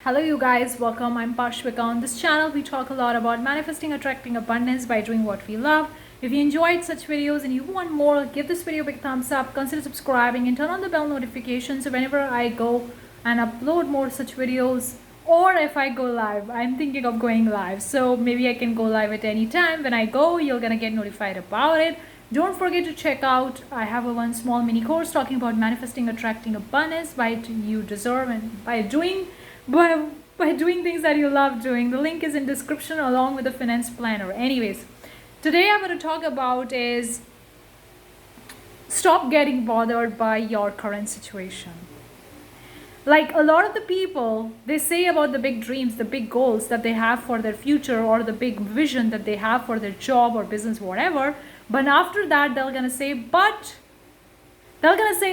Hello, you guys. Welcome. I'm Pashvika. On this channel, we talk a lot about manifesting, attracting abundance by doing what we love. If you enjoyed such videos and you want more, give this video a big thumbs up. Consider subscribing and turn on the bell notification so whenever I go and upload more such videos, or if I go live, I'm thinking of going live. So maybe I can go live at any time. When I go, you're gonna get notified about it. Don't forget to check out, I have a one small mini course talking about manifesting, attracting abundance by you deserve and by doing things that you love doing. The link is in description along with the finance planner. Anyways, today I'm going to talk about is stop getting bothered by your current situation. Like a lot of the people, they say about the big dreams, the big goals that they have for their future, or the big vision that they have for their job or business, whatever. But after that, they're going to say,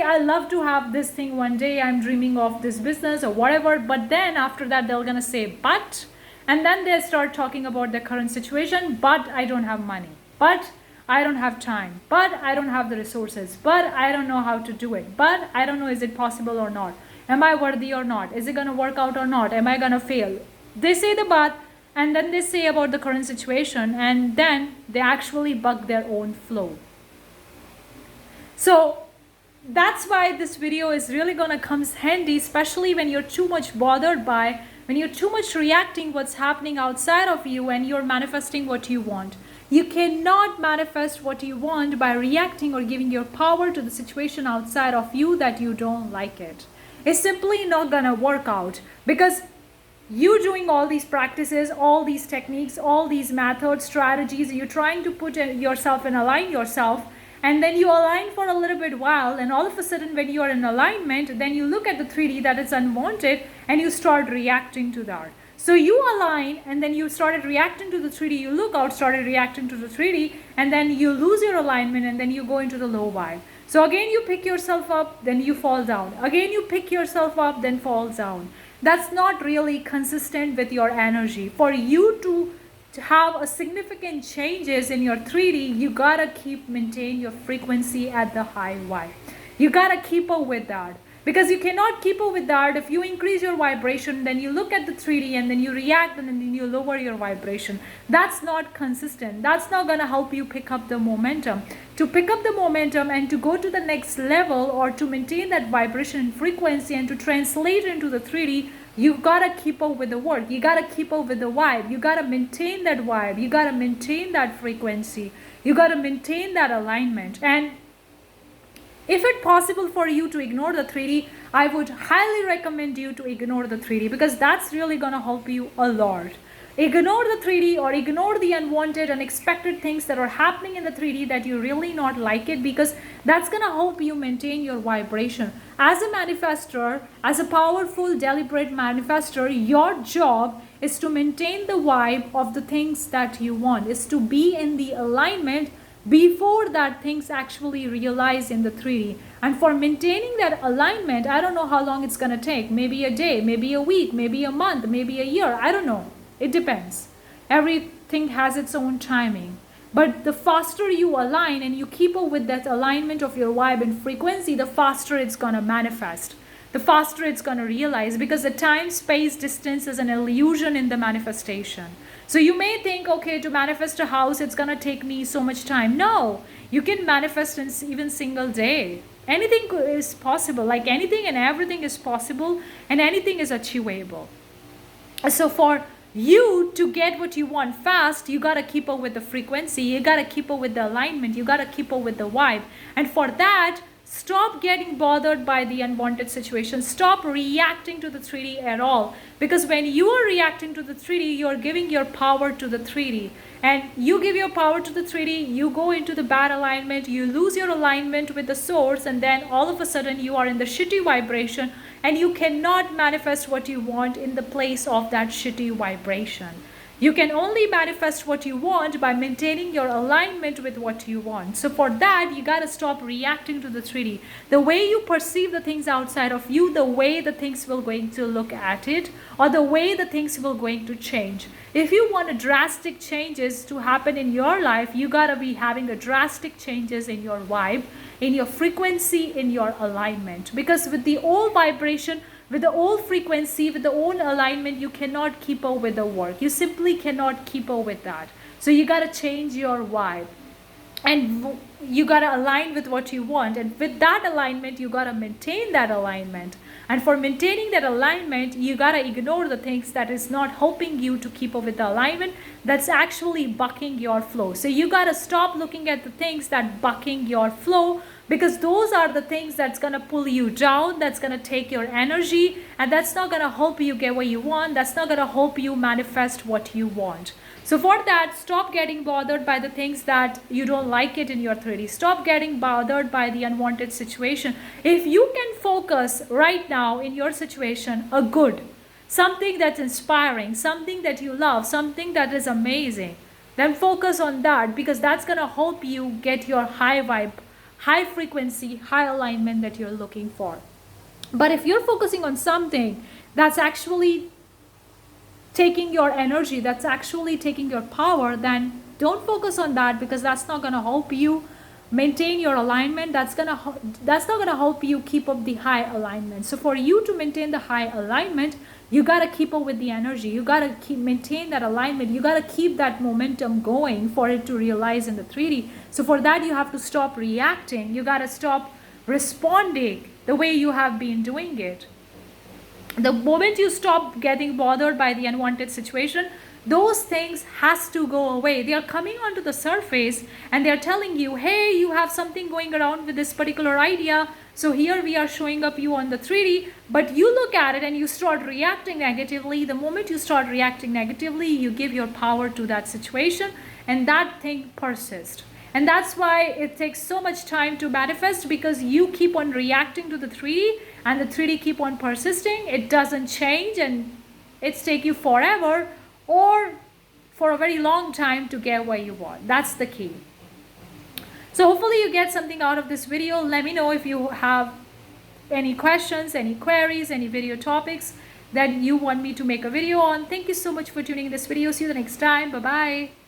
I love to have this thing one day, I'm dreaming of this business or whatever. But then after that, they're gonna say but, and then they start talking about their current situation. But I don't have money, but I don't have time, but I don't have the resources, but I don't know how to do it, but I don't know, is it possible or not, am I worthy or not, is it gonna work out or not, am I gonna fail. They say the but, and then they say about the current situation, and then they actually bug their own flow. So that's why this video is really gonna come handy, especially when you're too much bothered by, when you're too much reacting what's happening outside of you and you're manifesting what you want. You cannot manifest what you want by reacting or giving your power to the situation outside of you that you don't like it. It's simply not gonna work out, because you doing all these practices, all these techniques, all these methods, strategies, you're trying to put yourself and align yourself, and then you align for a little bit while, and all of a sudden when you are in alignment, then you look at the 3D that is unwanted and you start reacting to that. So you align and then you started reacting to the 3D, you look out, started reacting to the 3D, and then you lose your alignment and then you go into the low vibe. So again you pick yourself up, then you fall down. Again you pick yourself up, then fall down. That's not really consistent with your energy. For you to have a significant changes in your 3D, you gotta maintain your frequency at the high vibe. You gotta keep up with that, because you cannot keep up with that if you increase your vibration, then you look at the 3D and then you react and then you lower your vibration. That's not consistent. That's not gonna help you pick up the momentum. To pick up the momentum and to go to the next level, or to maintain that vibration and frequency and to translate into the 3D, you gotta keep up with the work. You gotta keep up with the vibe. You gotta maintain that vibe. You gotta maintain that frequency. You gotta maintain that alignment. And if it's possible for you to ignore the 3D, I would highly recommend you to ignore the 3D, because that's really gonna help you a lot. Ignore the 3D, or ignore the unwanted, unexpected things that are happening in the 3D that you really not like it, because that's gonna help you maintain your vibration. As a manifestor, as a powerful, deliberate manifestor, your job is to maintain the vibe of the things that you want, is to be in the alignment before that things actually realize in the 3D. And for maintaining that alignment, I don't know how long it's gonna take. Maybe a day, maybe a week, maybe a month, maybe a year. I don't know. It depends. Everything has its own timing. But the faster you align and you keep up with that alignment of your vibe and frequency, the faster it's gonna manifest. The faster it's gonna realize, because the time, space, distance is an illusion in the manifestation. So you may think, okay, to manifest a house, it's gonna take me so much time. No, you can manifest in even single day. Anything is possible. Like anything and everything is possible, and anything is achievable. So for you to get what you want fast, you gotta keep up with the frequency, you gotta keep up with the alignment, you gotta keep up with the vibe. And for that, stop getting bothered by the unwanted situation. Stop reacting to the 3D at all, because when you are reacting to the 3D, you are giving your power to the 3D. And you give your power to the 3D, you go into the bad alignment, you lose your alignment with the source, and then all of a sudden you are in the shitty vibration, and you cannot manifest what you want in the place of that shitty vibration. You can only manifest what you want by maintaining your alignment with what you want. So for that, you gotta stop reacting to the 3D. The way you perceive the things outside of you, the way the things will going to look at it, or the way the things will going to change. If you want a drastic changes to happen in your life, you gotta be having a drastic changes in your vibe, in your frequency, in your alignment. Because with the old vibration, with the old frequency, with the old alignment, you cannot keep up with the work. You simply cannot keep up with that. So you got to change your vibe, and you got to align with what you want, and with that alignment you got to maintain that alignment. And for maintaining that alignment, you got to ignore the things that is not helping you to keep up with the alignment, that's actually bucking your flow. So you got to stop looking at the things that bucking your flow, because those are the things that's going to pull you down, that's going to take your energy, and that's not going to help you get what you want, that's not going to help you manifest what you want. So for that, stop getting bothered by the things that you don't like it in your 3D. Stop getting bothered by the unwanted situation. If you can focus right now in your situation a good, something that's inspiring, something that you love, something that is amazing, then focus on that, because that's going to help you get your high vibe, high frequency, high alignment that you're looking for. But if you're focusing on something that's actually taking your energy, that's actually taking your power, then don't focus on that, because that's not going to help you maintain your alignment. That's not going to help you keep up the high alignment. So for you to maintain the high alignment, you got to keep up with the energy, you got to maintain that alignment, you got to keep that momentum going for it to realize in the 3D. So for that, you have to stop reacting, you got to stop responding the way you have been doing it. The moment you stop getting bothered by the unwanted situation, those things has to go away. They are coming onto the surface and they're telling you, hey, you have something going around with this particular idea, so here we are showing up you on the 3D, but you look at it and you start reacting negatively. The moment you start reacting negatively, you give your power to that situation, and that thing persists. And that's why it takes so much time to manifest, because you keep on reacting to the 3D and the 3D keep on persisting. It doesn't change, and it's take you forever or for a very long time to get what you want. That's the key. So hopefully you get something out of this video. Let me know if you have any questions, any queries, any video topics that you want me to make a video on. Thank you so much for tuning in this video. See you the next time. Bye-bye.